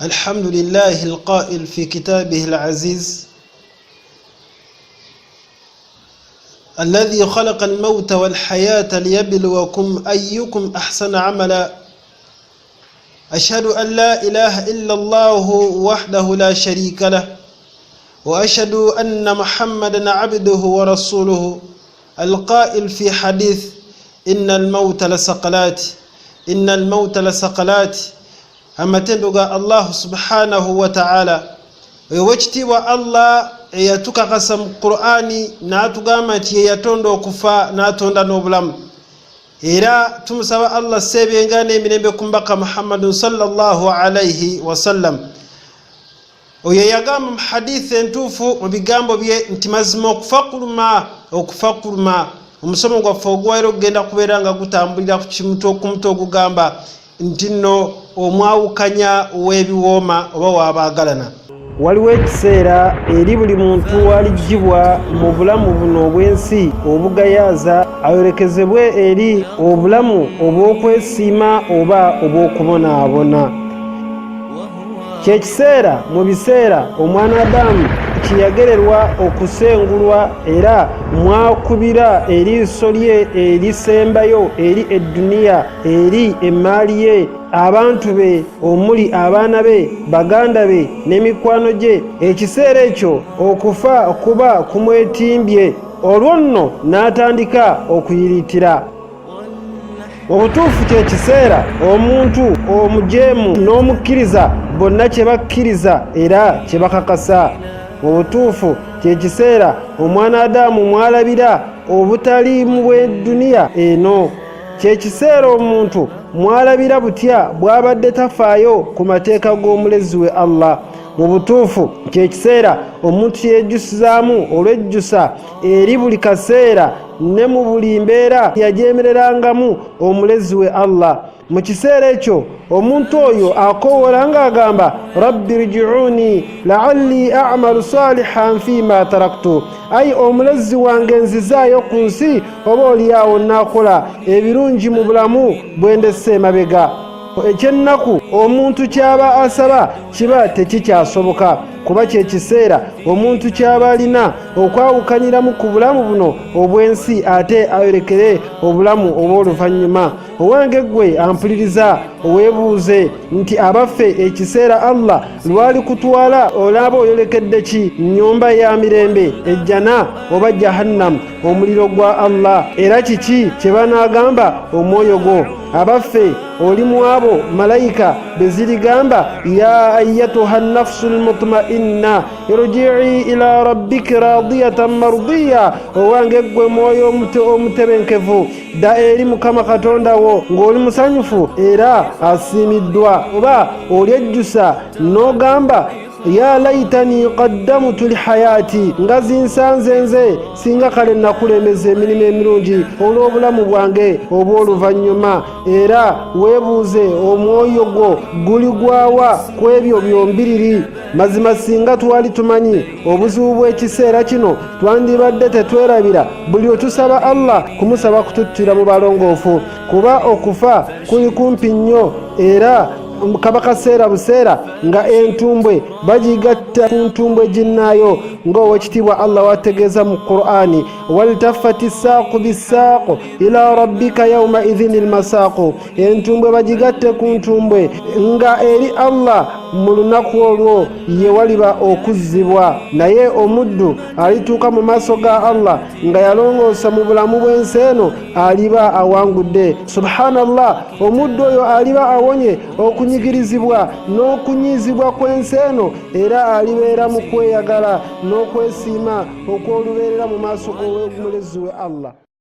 الحمد لله القائل في كتابه العزيز الذي خلق الموت والحياة ليبلوكم أيكم أحسن عملا أشهد أن لا إله إلا الله وحده لا شريك له وأشهد أن محمدا عبده ورسوله القائل في حديث إن الموت لسقلات أما تندقى الله سبحانه وتعالى ويوجتوا الله yatuka kasam Qur'ani na tugama ti yatondo kufa na tonda noblam era tumusaba Allah sebe ngane minembe kumbaka Muhammad sallallahu alayhi wasallam oyo yagamba hadithe ntufu mu bigambo bye ntimazima okufakuluma omusomo gwa fogwairo genda kuberanga gutambulira ku kimuto kumuto gugamba ntino omwawukanya owebiwoma oba wabagalana. Waliwo ekiseera eri buli muntu alijjibwa mu bulamu buno obwensi obugayaza ayolekezebwe eri obulamu obw'okwesiima oba obw'okubonaabona. Kyekiseera mu biseera omwana Adamu kiyagererwa okusengulwa era mwakubira eriiso lye erisembayo eri edduniya eri emaali ye abantu be omuli abaana be baganda be n'emikwano gye. Ekiseera ekyo okufa kuba kumwetimbye olwo nno n'atandika okuyiritira. Obutuufu kyekiseera omuntu omujeemu n'omukkiriza bonna kye bakkiriza era kye bakakasa. Obutuufu kyekiseera omwana Adamu mwalabira obutaliimu bw'edduniya eno. Kyekiseera omuntu mwalabira butya bw'abadde tafaayo ku mateeka g'omulezi we Allah. Mu butuufu kyekiseera omuntu yejjusizaamu olwejjusa eri buli kaseera ne mu buli mbeera yajeemererangamu omulezi we Allah. Mu kiseera ekyo omuntu oyo akoowola ng'agamba rabbi rji'uni la'alli a'malu salihan fima taraktu, ayi omulezi wange nzizaayo ku nsi oba oliawo naakola ebirungi mu bulamu bwe ndesse emabega. Ekyennaku omuntu kyaba asaba kiba tekikyasoboka kuba kyekiseera omuntu kyaba alina okwawukanyiramu ku bulamu buno obwensi ate ayolekere obulamu obw'oluvannyuma. Owange gwe ampuliriza oweebuuze nti abaffe ekiseera Allah lwali kutwala olaba oyolekedde ki, nnyumba ya mirembe ejjana oba jahannam omuliro gwa Allah, era kiki kye banaagamba omwoyo gwo? Abaffe oli mu abo malayika bezirigamba ya ayyatuha nafsu almutma'inna irji'i ila rabbiki radiyatan mardiya, owange gwe mwoyo omutebenkevu da eri Mukama Katonda wo ng'oli musanyufu era asiimiddwa. Oba olyejjusa n'ogamba ya laitani qaddamtu lihayati, nga zinsanze nze singa kale nakulemeza emirimu emirungi olw'obulamu bwange obw'oluvannyuma. Era weebuuze omwoyo gwo guli gwawa ku ebyo byombiriri. Mazima singa twali tumanyi obuzibu bw'ekiseera kino twandibadde tetwerabira buli otusaba Allah kumusaba kututtira mu balongoofu, kuba okufa kuli kumpi nnyo era kaba kaseera buseera nga entumbwe bagigatta ku ntumbwe ginnaayo ng'owekitiibwa Allah wategeeza mu Qur'ani waltaffati ssaaqu bissaaqu ila rabbika yawma idhin almasaaqu, entumbwe bagigatte ku ntumbwe nga eri Allah mu lunaku olwo ye waliba okuzzibwa. Naye omuddu alituuka mu maaso ga Allah nga yalongoosa mu bulamu bw'ensi eno aliba awangudde. Subhanallah, omuddu oyo aliba awonye okunyigirizibwa n'okunyiizibwa kw'ensi eno era alibeera mu kweyagala n'okwesiima okw'olubeerera mu maaso g'omulezi we Allah.